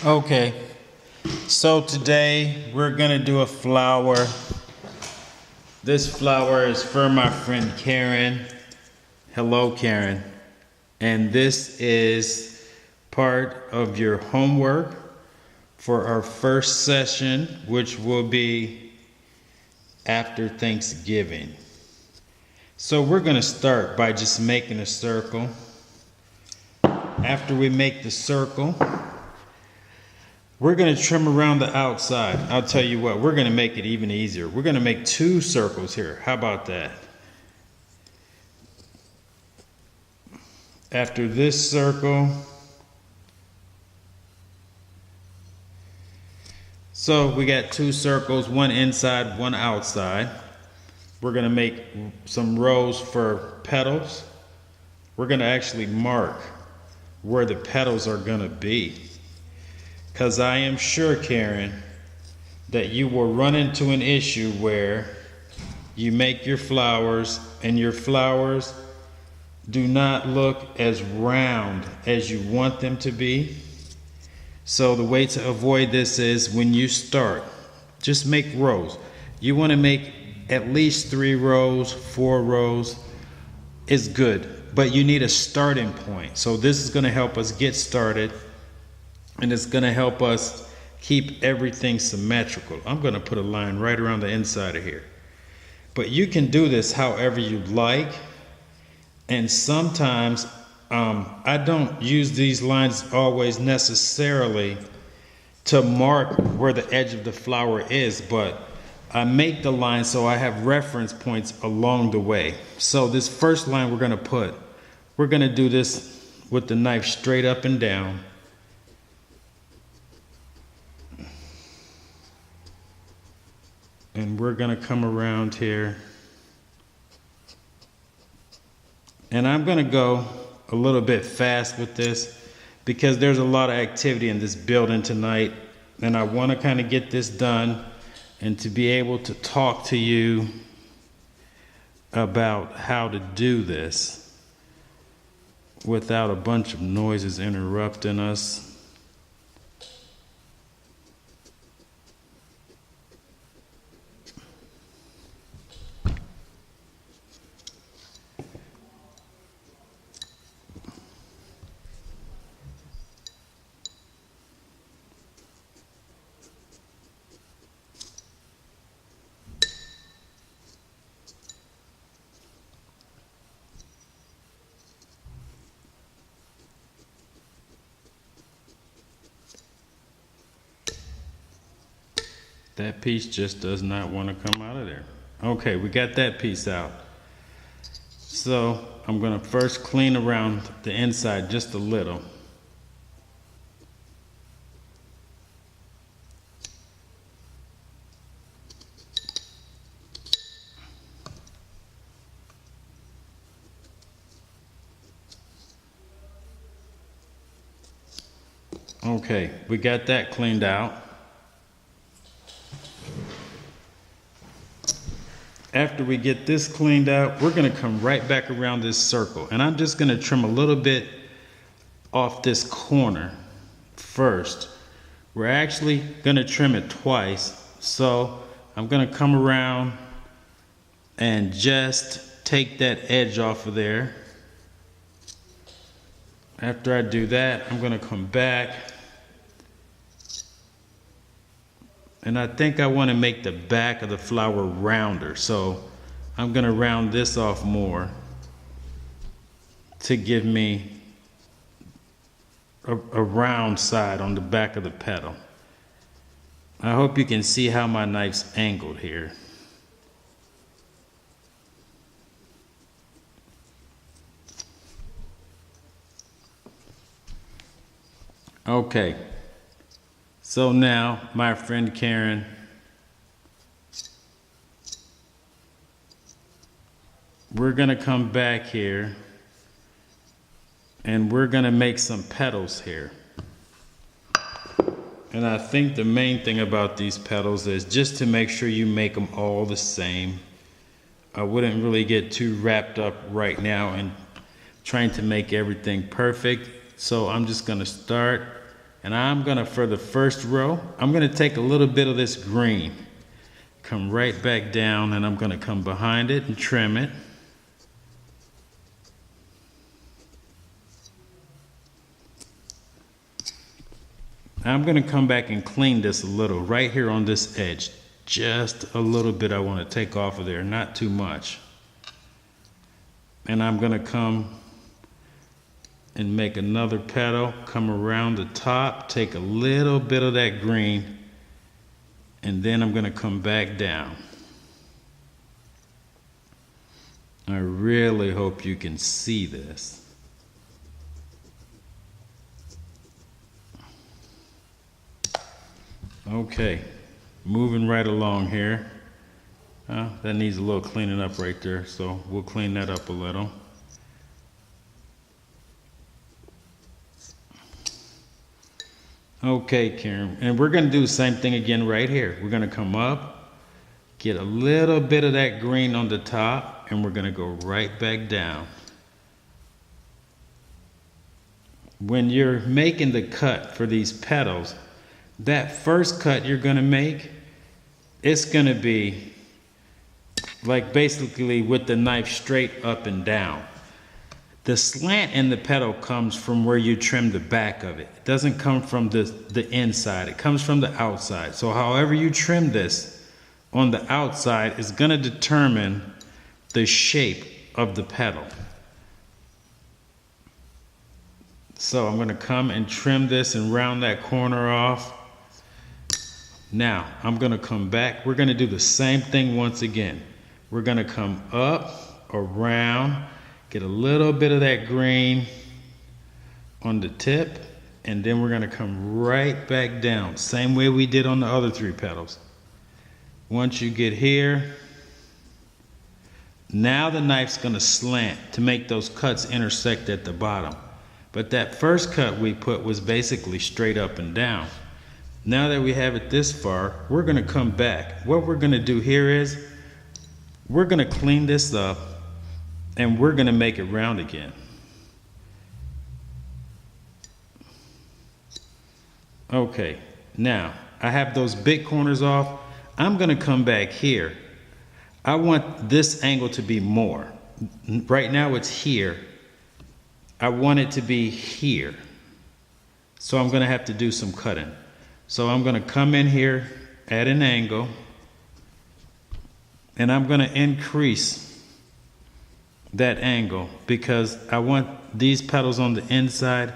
Okay, so today we're gonna do a flower. This flower is for my friend Karyne. Hello, Karyne. And this is part of your homework for our first session, which will be after Thanksgiving. So we're gonna start by just making a circle. After we make the circle, we're going to trim around the outside. I'll tell you what, we're going to make it even easier. We're going to make 2 circles here. How about that? After this circle, so we got 2 circles, one inside, one outside. We're going to make some rows for petals. We're going to actually mark where the petals are going to be. Because I am sure, Karyne, that you will run into an issue where you make your flowers and your flowers do not look as round as you want them to be. So the way to avoid this is when you start, just make rows. You want to make at least 3 rows, 4 rows is good, but you need a starting point. So this is going to help us get started. And it's going to help us keep everything symmetrical. I'm going to put a line right around the inside of here. But you can do this however you like. And sometimes I don't use these lines always necessarily to mark where the edge of the flower is. But I make the line so I have reference points along the way. So this first line we're going to do this with the knife straight up and down. And we're going to come around here. And I'm going to go a little bit fast with this because there's a lot of activity in this building tonight. And I want to kind of get this done and to be able to talk to you about how to do this without a bunch of noises interrupting us. That piece just does not want to come out of there. Okay, we got that piece out. So I'm going to first clean around the inside just a little. Okay, we got that cleaned out. After we get this cleaned out, we're going to come right back around this circle. And I'm just going to trim a little bit off this corner first. We're actually going to trim it twice. So I'm going to come around and just take that edge off of there. After I do that, I'm going to come back. And I think I want to make the back of the flower rounder. So I'm going to round this off more to give me a round side on the back of the petal. I hope you can see how my knife's angled here. Okay. So now, my friend Karyne, we're going to come back here and we're going to make some petals here. And I think the main thing about these petals is just to make sure you make them all the same. I wouldn't really get too wrapped up right now in trying to make everything perfect. So I'm just going to start And I'm gonna, for the first row, I'm gonna take a little bit of this green, come right back down, and I'm gonna come behind it and trim it. I'm gonna come back and clean this a little right here on this edge. Just a little bit I wanna take off of there, not too much. And I'm gonna come and make another petal, come around the top, take a little bit of that green, and then I'm gonna come back down. I really hope you can see this. Okay, moving right along here. That needs a little cleaning up right there, so we'll clean that up a little. Okay, Karyne, and we're gonna do the same thing again right here. We're gonna come up, get a little bit of that green on the top, and we're gonna go right back down. When you're making the cut for these petals, that first cut you're gonna make, it's gonna be like basically with the knife straight up and down. The slant in the petal comes from where you trim the back of it. It doesn't come from the inside, it comes from the outside. So however you trim this on the outside is gonna determine the shape of the petal. So I'm gonna come and trim this and round that corner off. Now, I'm gonna come back. We're gonna do the same thing once again. We're gonna come up, around, get a little bit of that green on the tip, and then we're gonna come right back down. Same way we did on the other 3 petals. Once you get here, now the knife's gonna slant to make those cuts intersect at the bottom. But that first cut we put was basically straight up and down. Now that we have it this far, we're gonna come back. What we're gonna do here is, we're gonna clean this up and we're gonna make it round again. Okay, now I have those big corners off. I'm gonna come back here. I want this angle to be more. Right now it's here. I want it to be here. So I'm gonna have to do some cutting. So I'm gonna come in here at an angle, and I'm gonna increase that angle because I want these petals on the inside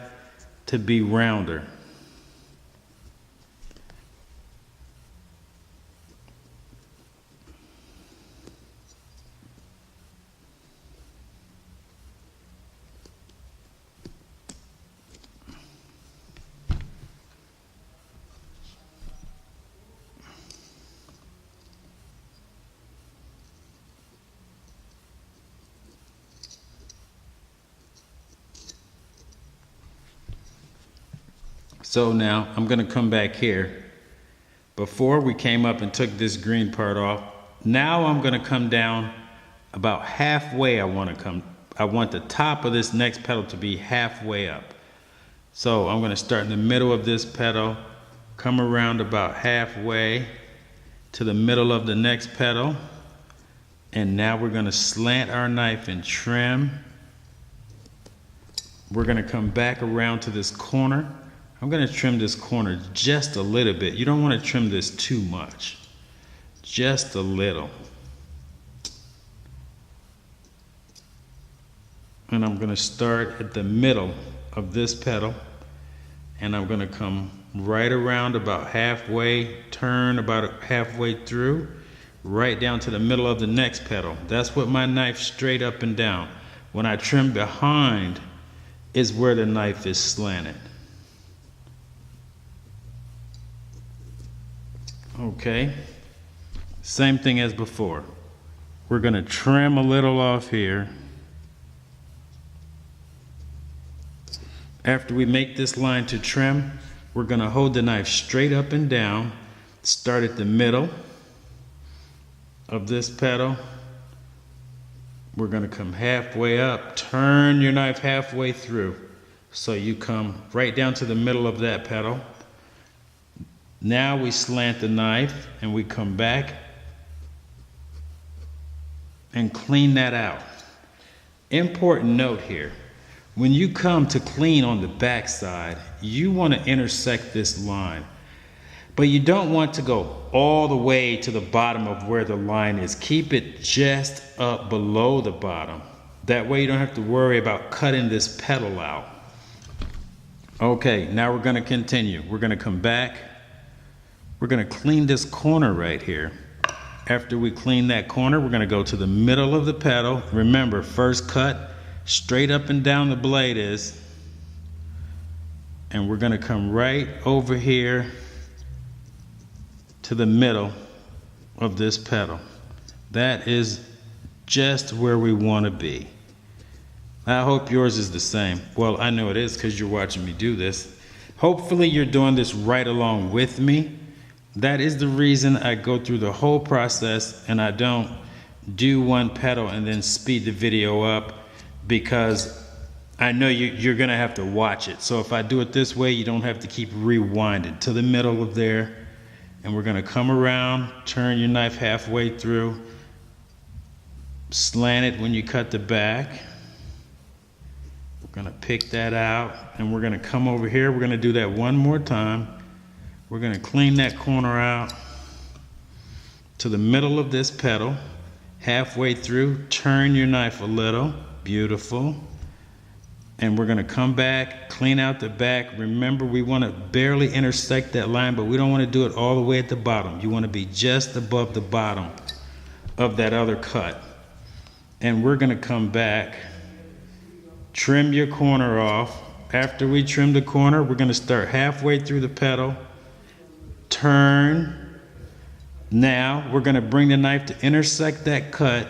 to be rounder. So now I'm gonna come back here. Before we came up and took this green part off, now I'm gonna come down about halfway. I want the top of this next petal to be halfway up. So I'm gonna start in the middle of this petal, come around about halfway to the middle of the next petal, and now we're gonna slant our knife and trim. We're gonna come back around to this corner. I'm gonna trim this corner just a little bit. You don't wanna trim this too much, just a little. And I'm gonna start at the middle of this petal, and I'm gonna come right around about halfway, turn about halfway through, right down to the middle of the next petal. That's what my knife straight up and down. When I trim behind is where the knife is slanted. Okay, same thing as before. We're gonna trim a little off here. After we make this line to trim, we're gonna hold the knife straight up and down, start at the middle of this petal. We're gonna come halfway up, turn your knife halfway through. So you come right down to the middle of that petal. Now we slant the knife and we come back and clean that out. Important note here. When you come to clean on the back side, you want to intersect this line. But you don't want to go all the way to the bottom of where the line is. Keep it just up below the bottom. That way you don't have to worry about cutting this petal out. Okay, now we're going to continue. We're going to come back. We're going to clean this corner right here. After we clean that corner, we're going to go to the middle of the petal. Remember, first cut, straight up and down the blade is. And we're going to come right over here to the middle of this petal. That is just where we want to be. I hope yours is the same. Well, I know it is because you're watching me do this. Hopefully you're doing this right along with me. That is the reason I go through the whole process and I don't do one petal and then speed the video up, because I know you're gonna have to watch it. So if I do it this way, you don't have to keep rewinding to the middle of there. And we're gonna come around, turn your knife halfway through, slant it when you cut the back. We're gonna pick that out and we're gonna come over here. We're gonna do that one more time. We're gonna clean that corner out to the middle of this petal, halfway through, turn your knife a little, beautiful. And we're gonna come back, clean out the back. Remember, we wanna barely intersect that line, but we don't wanna do it all the way at the bottom. You wanna be just above the bottom of that other cut. And we're gonna come back, trim your corner off. After we trim the corner, we're gonna start halfway through the petal, turn. Now we're gonna bring the knife to intersect that cut.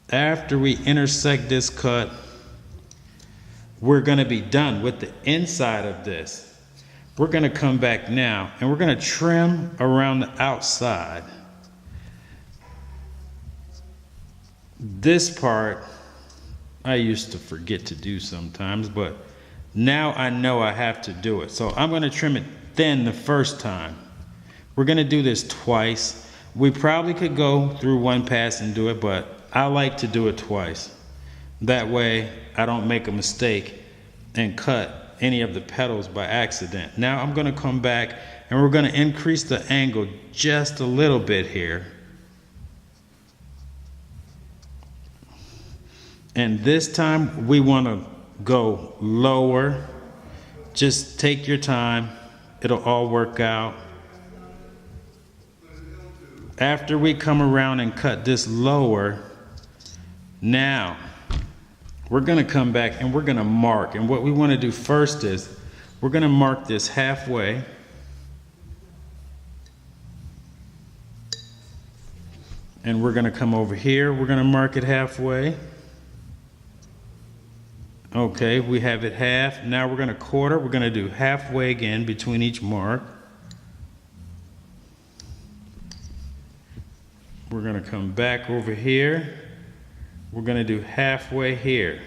After we intersect this cut, we're gonna be done with the inside of this. We're gonna come back now and we're gonna trim around the outside. This part I used to forget to do sometimes, but now I know I have to do it. So I'm gonna trim it thin the first time. We're gonna do this twice. We probably could go through one pass and do it, but I like to do it twice. That way I don't make a mistake and cut any of the petals by accident. Now I'm gonna come back and we're gonna increase the angle just a little bit here. And this time we wanna go lower. Just take your time, it'll all work out. After we come around and cut this lower, now we're gonna come back and we're gonna mark. And what we wanna do first is, we're gonna mark this halfway. And we're gonna come over here, we're gonna mark it halfway. Okay, we have it half. Now we're gonna quarter, we're gonna do halfway again between each mark. We're gonna come back over here. We're gonna do halfway here.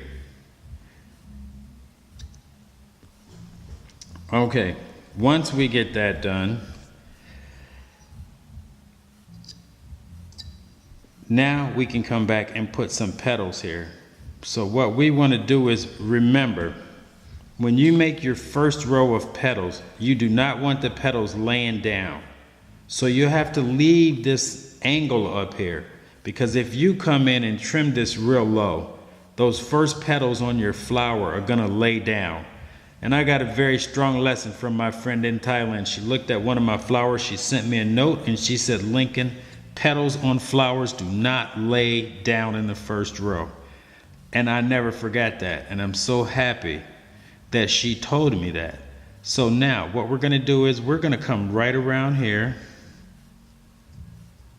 Okay, once we get that done, now we can come back and put some petals here. So what we want to do is, remember, when you make your first row of petals, you do not want the petals laying down. So you have to leave this angle up here, because if you come in and trim this real low, those first petals on your flower are gonna lay down. And I got a very strong lesson from my friend in Thailand. She looked at one of my flowers, she sent me a note and she said, Lincoln, petals on flowers do not lay down in the first row. And I never forgot that, and I'm so happy that she told me that. So now what we're gonna do is we're gonna come right around here,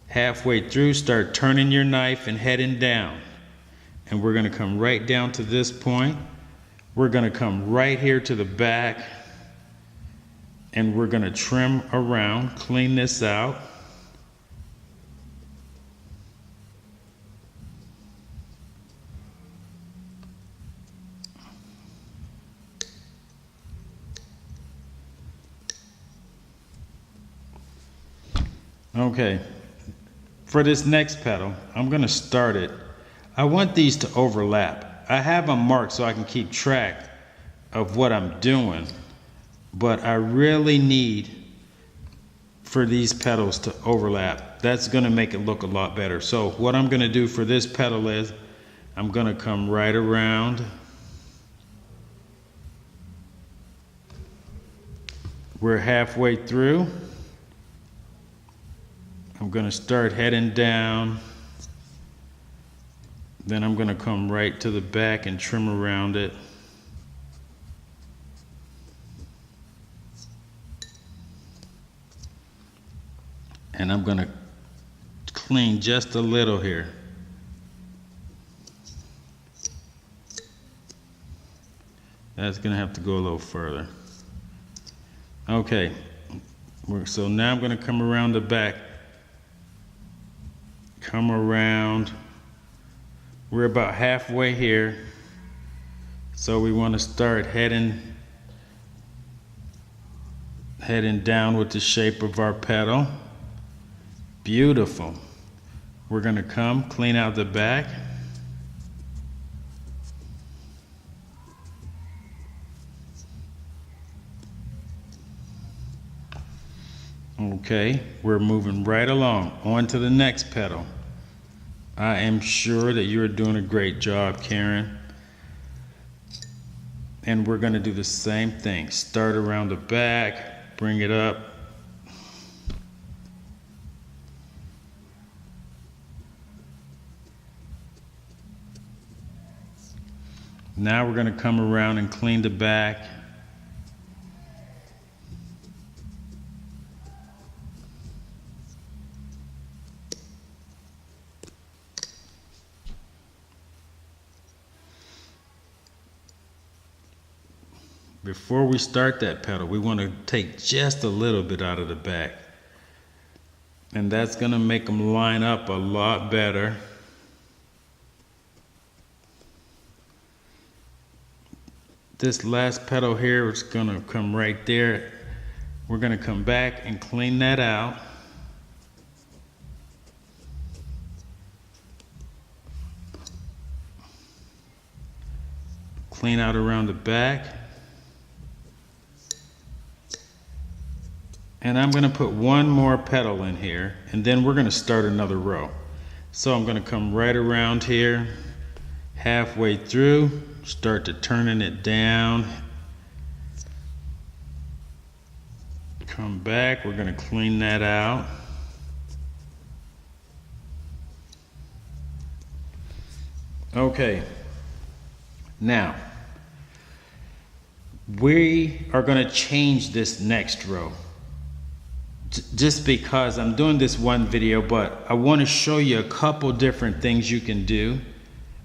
halfway through, start turning your knife and heading down. And we're gonna come right down to this point. We're gonna come right here to the back and we're gonna trim around, clean this out. Okay, for this next petal, I'm gonna start it. I want these to overlap. I have them marked so I can keep track of what I'm doing, but I really need for these petals to overlap. That's gonna make it look a lot better. So what I'm gonna do for this petal is I'm gonna come right around. We're halfway through. I'm gonna start heading down. Then I'm gonna come right to the back and trim around it. And I'm gonna clean just a little here. That's gonna have to go a little further. Okay, so now I'm gonna come around the back. Come around. We're about halfway here. So we wanna start heading down with the shape of our petal. Beautiful. We're gonna come clean out the back. Okay, we're moving right along on to the next petal. I am sure that you're doing a great job, Karyne. And we're gonna do the same thing. Start around the back, bring it up. Now we're gonna come around and clean the back. Before we start that petal, we want to take just a little bit out of the back. And that's going to make them line up a lot better. This last petal here is going to come right there. We're going to come back and clean that out. Clean out around the back. And I'm going to put one more petal in here, and then we're going to start another row. So I'm going to come right around here, halfway through, start to turning it down. Come back, we're going to clean that out. Okay, now we are going to change this next row. Just because I'm doing this one video, but I want to show you a couple different things you can do.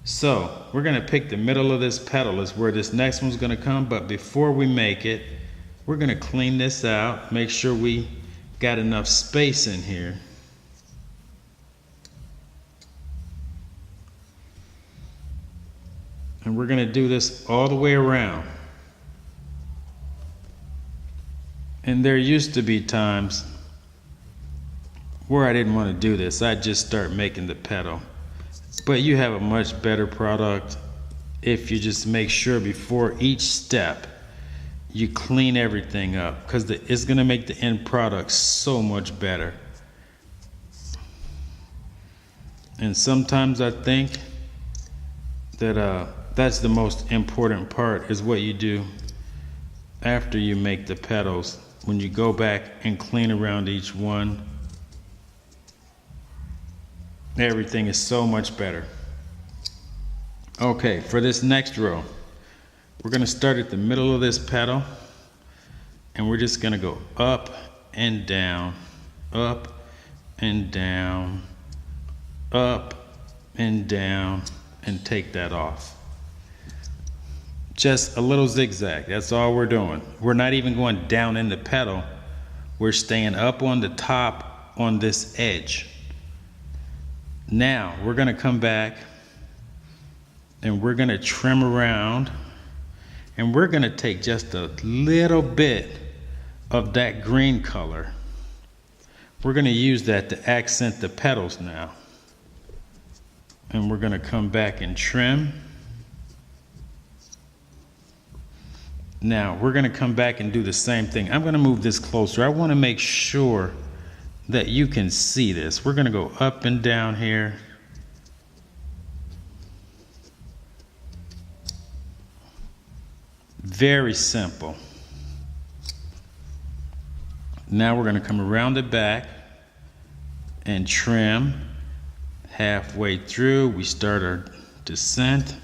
So we're going to pick the middle of this petal is where this next one's going to come, but before we make it, we're going to clean this out, make sure we got enough space in here. And we're going to do this all the way around. And there used to be times where I didn't want to do this. I'd just start making the petal. But you have a much better product if you just make sure before each step you clean everything up, because it's going to make the end product so much better. And sometimes I think that that's the most important part, is what you do after you make the petals. When you go back and clean around each one, everything is so much better. Okay, for this next row, we're going to start at the middle of this petal, and we're just going to go up and down, up and down, up and down, and take that off. Just a little zigzag, that's all we're doing. We're not even going down in the petal. We're staying up on the top on this edge. Now we're going to come back and we're going to trim around, and we're going to take just a little bit of that green color. We're going to use that to accent the petals now. And we're going to come back and trim. Now, we're going to come back and do the same thing. I'm going to move this closer. I want to make sure that you can see this. We're going to go up and down here. Very simple. Now we're going to come around the back and trim. Halfway through, we start our descent.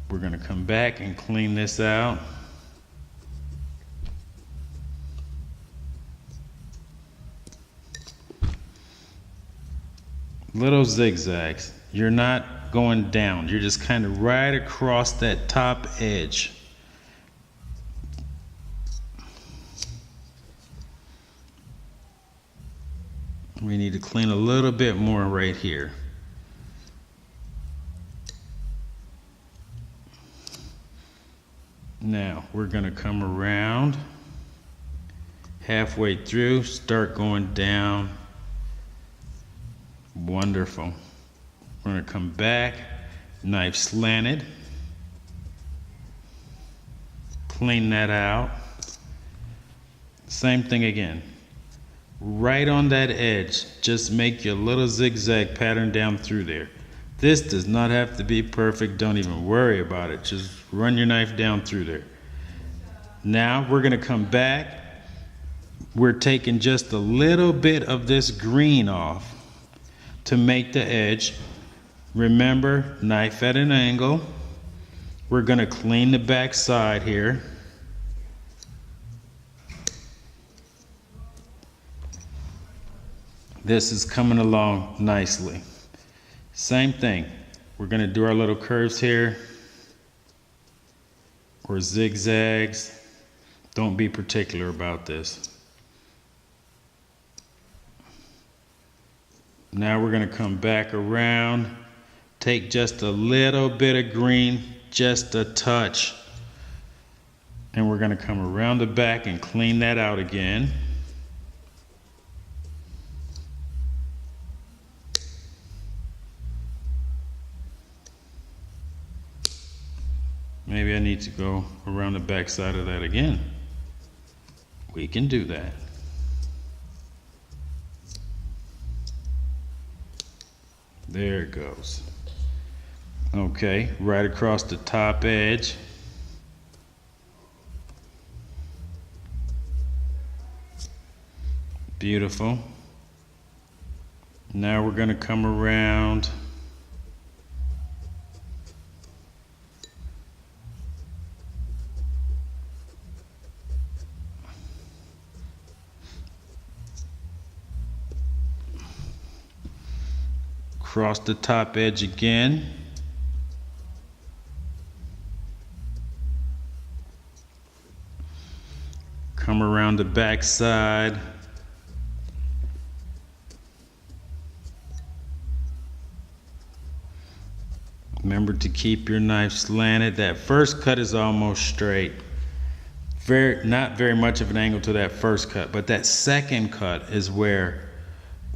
We're going to come back and clean this out. Little zigzags. You're not going down. You're just kind of right across that top edge. We need to clean a little bit more right here. Now we're going to come around halfway through, start going down. Wonderful. We're going to come back, knife slanted. Clean that out. Same thing again. Right on that edge, just make your little zigzag pattern down through there. This does not have to be perfect. Don't even worry about it. Just run your knife down through there. Now we're going to come back. We're taking just a little bit of this green off to make the edge. Remember, knife at an angle. We're going to clean the back side here. This is coming along nicely. Same thing. We're going to do our little curves here, or zigzags. Don't be particular about this. Now we're going to come back around, take just a little bit of green, just a touch, and we're going to come around the back and clean that out again. Maybe I need to go around the back side of that again. We can do that. There it goes. Okay, right across the top edge. Beautiful. Now we're going to come around. Across the top edge again. Come around the back side. Remember to keep your knife slanted. That first cut is almost straight. Not very much of an angle to that first cut, but that second cut is where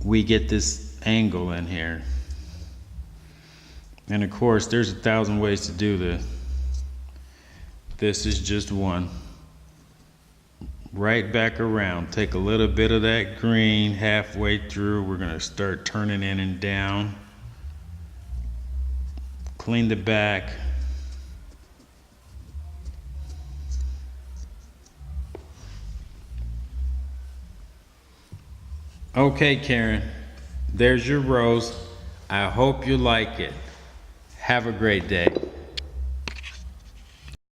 we get this angle in here. And of course, there's 1,000 ways to do this. This is just one. Right back around. Take a little bit of that green halfway through. We're going to start turning in and down. Clean the back. Okay, Karyne. There's your rose. I hope you like it. Have a great day.